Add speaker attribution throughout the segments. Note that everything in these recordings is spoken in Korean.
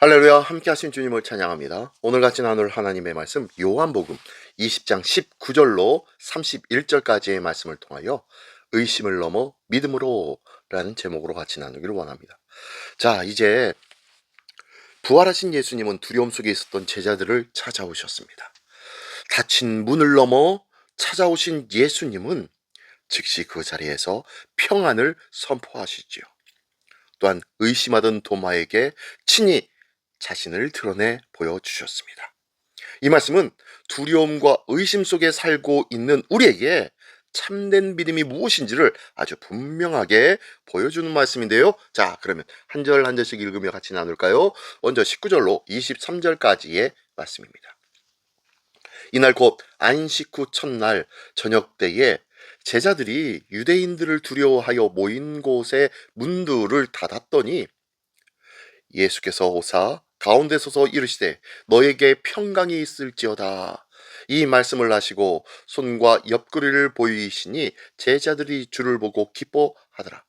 Speaker 1: 할렐루야, 함께 하신 주님을 찬양합니다. 오늘 같이 나눌 하나님의 말씀 요한복음 20장 19절로 31절까지의 말씀을 통하여 의심을 넘어 믿음으로 라는 제목으로 같이 나누기를 원합니다. 자, 이제 부활하신 예수님은 두려움 속에 있었던 제자들을 찾아오셨습니다. 닫힌 문을 넘어 찾아오신 예수님은 즉시 그 자리에서 평안을 선포하시지요. 또한 의심하던 도마에게 친히 자신을 드러내 보여주셨습니다. 이 말씀은 두려움과 의심 속에 살고 있는 우리에게 참된 믿음이 무엇인지를 아주 분명하게 보여주는 말씀인데요. 자, 그러면 한 절 한 절씩 읽으며 같이 나눌까요? 먼저 19절로 23절까지의 말씀입니다. 이날 곧 안식 후 첫날 저녁 때에 제자들이 유대인들을 두려워하여 모인 곳에 문들을 닫았더니 예수께서 오사 가운데 서서 이르시되 너에게 평강이 있을지어다. 이 말씀을 하시고 손과 옆구리를 보이시니 제자들이 주를 보고 기뻐하더라.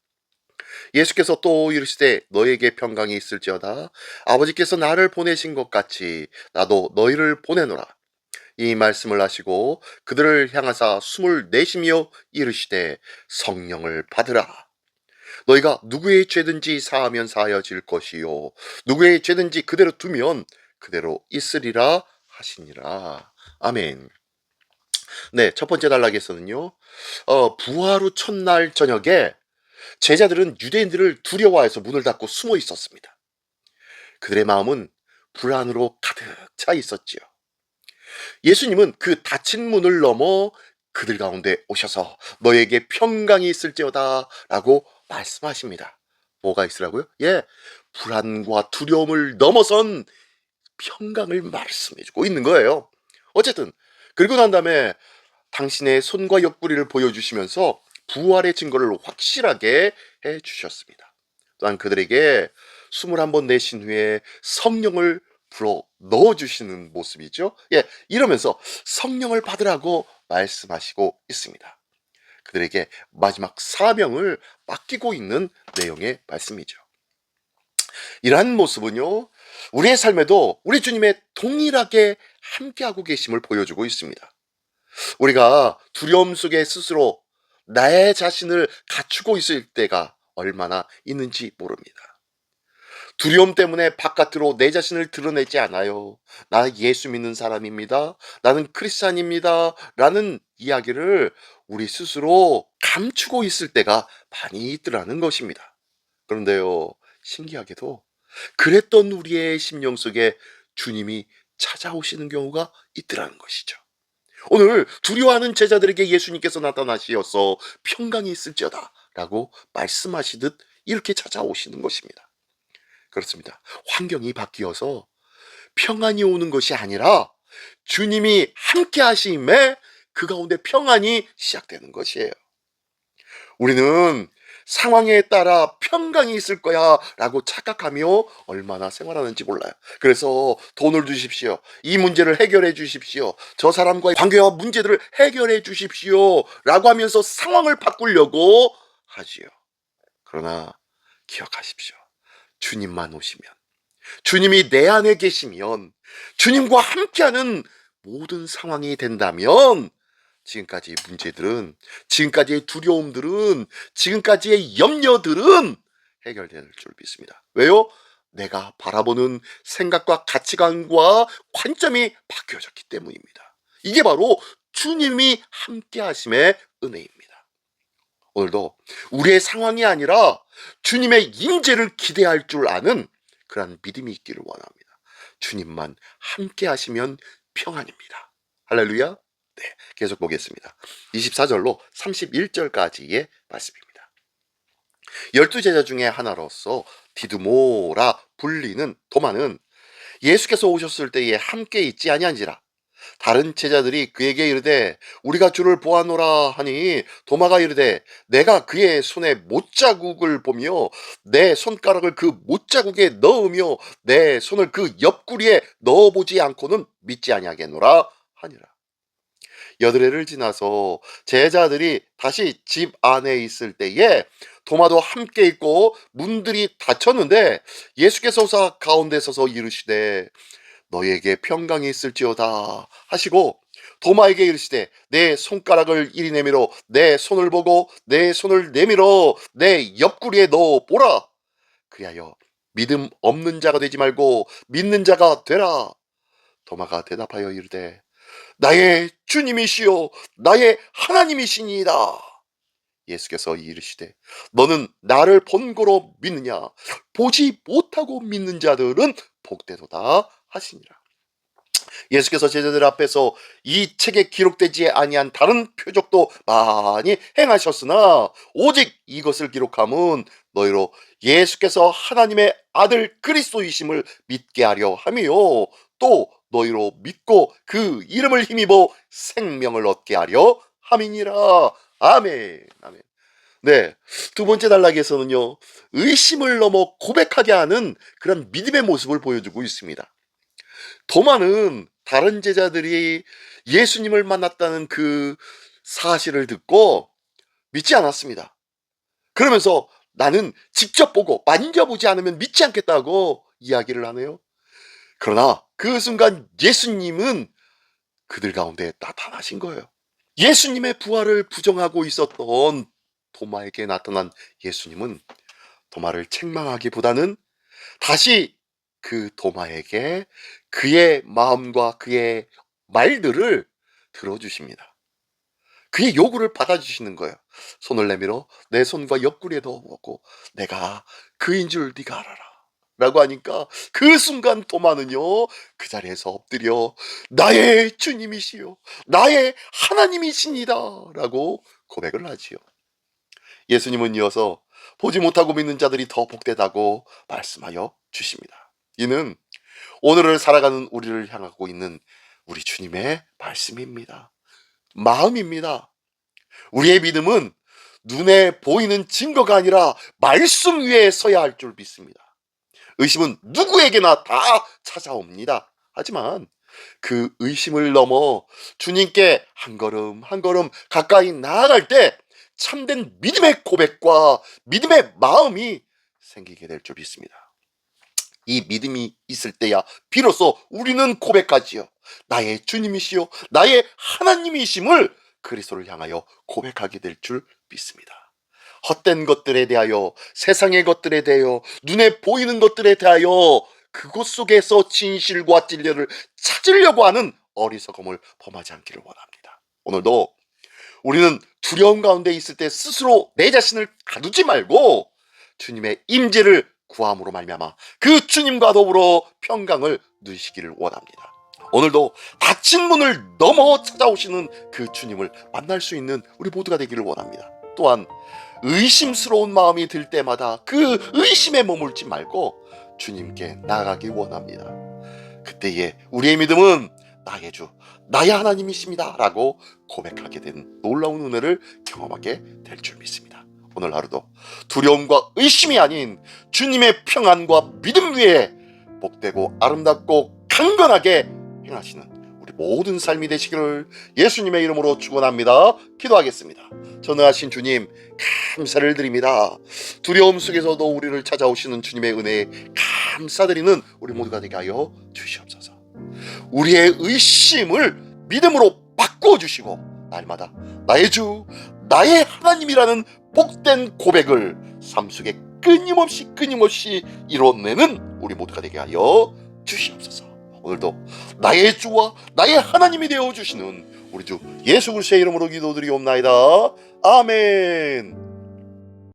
Speaker 1: 예수께서 또 이르시되 너에게 평강이 있을지어다. 아버지께서 나를 보내신 것 같이 나도 너희를 보내노라. 이 말씀을 하시고 그들을 향하사 숨을 내쉬며 이르시되 성령을 받으라. 너희가 누구의 죄든지 사하면 사하여질 것이요 누구의 죄든지 그대로 두면 그대로 있으리라 하시니라. 아멘. 네, 첫 번째 단락에서는요, 부활 후 첫날 저녁에 제자들은 유대인들을 두려워해서 문을 닫고 숨어 있었습니다. 그들의 마음은 불안으로 가득 차 있었지요. 예수님은 그 닫힌 문을 넘어 그들 가운데 오셔서 너에게 평강이 있을지어다 라고 말씀하십니다. 뭐가 있으라고요? 예, 불안과 두려움을 넘어선 평강을 말씀해주고 있는 거예요. 어쨌든 그리고 난 다음에 당신의 손과 옆구리를 보여주시면서 부활의 증거를 확실하게 해주셨습니다. 또한 그들에게 숨을 한번 내쉰 후에 성령을 불어 넣어주시는 모습이죠. 예, 이러면서 성령을 받으라고 말씀하시고 있습니다. 그들에게 마지막 사명을 맡기고 있는 내용의 말씀이죠. 이러한 모습은요, 우리의 삶에도 우리 주님의 동일하게 함께하고 계심을 보여주고 있습니다. 우리가 두려움 속에 스스로 나의 자신을 갖추고 있을 때가 얼마나 있는지 모릅니다. 두려움 때문에 바깥으로 내 자신을 드러내지 않아요. 나 예수 믿는 사람입니다. 나는 크리스찬입니다. 라는 이야기를 우리 스스로 감추고 있을 때가 많이 있더라는 것입니다. 그런데요, 신기하게도 그랬던 우리의 심령 속에 주님이 찾아오시는 경우가 있더라는 것이죠. 오늘 두려워하는 제자들에게 예수님께서 나타나시어서 평강이 있을지어다 라고 말씀하시듯 이렇게 찾아오시는 것입니다. 그렇습니다. 환경이 바뀌어서 평안이 오는 것이 아니라 주님이 함께 하심에 그 가운데 평안이 시작되는 것이에요. 우리는 상황에 따라 평강이 있을 거야 라고 착각하며 얼마나 생활하는지 몰라요. 그래서 돈을 주십시오. 이 문제를 해결해 주십시오. 저 사람과의 관계와 문제들을 해결해 주십시오 라고 하면서 상황을 바꾸려고 하지요. 그러나 기억하십시오. 주님만 오시면, 주님이 내 안에 계시면, 주님과 함께하는 모든 상황이 된다면 지금까지의 문제들은, 지금까지의 두려움들은, 지금까지의 염려들은 해결될 줄 믿습니다. 왜요? 내가 바라보는 생각과 가치관과 관점이 바뀌어졌기 때문입니다. 이게 바로 주님이 함께 하심의 은혜입니다. 오늘도 우리의 상황이 아니라 주님의 임재를 기대할 줄 아는 그러한 믿음이 있기를 원합니다. 주님만 함께 하시면 평안입니다. 할렐루야. 네, 계속 보겠습니다. 24절로 31절까지의 말씀입니다. 12제자 중에 하나로서 디두모라 불리는 도마는 예수께서 오셨을 때에 함께 있지 아니한지라. 다른 제자들이 그에게 이르되 우리가 주를 보아노라 하니 도마가 이르되 내가 그의 손에 못자국을 보며 내 손가락을 그 못자국에 넣으며 내 손을 그 옆구리에 넣어보지 않고는 믿지 아니하겠노라 하니라. 여드레를 지나서 제자들이 다시 집 안에 있을 때에 도마도 함께 있고 문들이 닫혔는데 예수께서 오사 가운데 서서 이르시되 너희에게 평강이 있을지어다 하시고 도마에게 이르시되 내 손가락을 이리 내밀어 내 손을 보고 내 손을 내밀어 내 옆구리에 넣어 보라. 그리하여 믿음 없는 자가 되지 말고 믿는 자가 되라. 도마가 대답하여 이르되 나의 주님이시요 나의 하나님이시니이다. 예수께서 이르시되 너는 나를 본고로 믿느냐 보지 못하고 믿는 자들은 복되도다 하시니라. 예수께서 제자들 앞에서 이 책에 기록되지 아니한 다른 표적도 많이 행하셨으나 오직 이것을 기록함은 너희로 예수께서 하나님의 아들 그리스도이심을 믿게 하려 함이요 또 너희로 믿고 그 이름을 힘입어 생명을 얻게 하려 함이니라. 아멘. 아멘. 네, 두 번째 단락에서는요, 의심을 넘어 고백하게 하는 그런 믿음의 모습을 보여주고 있습니다. 도마는 다른 제자들이 예수님을 만났다는 그 사실을 듣고 믿지 않았습니다. 그러면서 나는 직접 보고 만져보지 않으면 믿지 않겠다고 이야기를 하네요. 그러나 그 순간 예수님은 그들 가운데 나타나신 거예요. 예수님의 부활을 부정하고 있었던 도마에게 나타난 예수님은 도마를 책망하기보다는 다시 그 도마에게 그의 마음과 그의 말들을 들어주십니다. 그의 요구를 받아주시는 거예요. 손을 내밀어 내 손과 옆구리에 넣어보고 내가 그인 줄 네가 알아라 라고 하니까 그 순간 도마는요 그 자리에서 엎드려 나의 주님이시요 나의 하나님이시니다 라고 고백을 하지요. 예수님은 이어서 보지 못하고 믿는 자들이 더 복되다고 말씀하여 주십니다. 이는 오늘을 살아가는 우리를 향하고 있는 우리 주님의 말씀입니다. 마음입니다. 우리의 믿음은 눈에 보이는 증거가 아니라 말씀 위에 서야 할 줄 믿습니다. 의심은 누구에게나 다 찾아옵니다. 하지만 그 의심을 넘어 주님께 한 걸음 한 걸음 가까이 나아갈 때 참된 믿음의 고백과 믿음의 마음이 생기게 될 줄 믿습니다. 이 믿음이 있을 때야 비로소 우리는 고백하지요. 나의 주님이시요 나의 하나님이심을 그리스도를 향하여 고백하게 될 줄 믿습니다. 헛된 것들에 대하여 세상의 것들에 대하여 눈에 보이는 것들에 대하여 그곳 속에서 진실과 진리를 찾으려고 하는 어리석음을 범하지 않기를 원합니다. 오늘도 우리는 두려움 가운데 있을 때 스스로 내 자신을 가두지 말고 주님의 임재를 구함으로 말미암아 그 주님과 더불어 평강을 누리시기를 원합니다. 오늘도 닫힌 문을 넘어 찾아오시는 그 주님을 만날 수 있는 우리 모두가 되기를 원합니다. 또한 의심스러운 마음이 들 때마다 그 의심에 머물지 말고 주님께 나아가길 원합니다. 그때에 우리의 믿음은 나의 주, 나의 하나님이십니다 라고 고백하게 된 놀라운 은혜를 경험하게 될 줄 믿습니다. 오늘 하루도 두려움과 의심이 아닌 주님의 평안과 믿음 위에 복되고 아름답고 강건하게 행하시는 우리 모든 삶이 되시기를 예수님의 이름으로 축원합니다. 기도하겠습니다. 전능하신 주님 감사를 드립니다. 두려움 속에서도 우리를 찾아오시는 주님의 은혜에 감사드리는 우리 모두가 되게 하여 주시옵소서. 우리의 의심을 믿음으로 바꾸어 주시고 날마다 나의 주 나의 하나님이라는 복된 고백을 삶 속에 끊임없이 이뤄내는 우리 모두가 되게 하여 주시옵소서. 오늘도 나의 주와 나의 하나님이 되어주시는 우리 주 예수 그리스도의 이름으로 기도드리옵나이다. 아멘.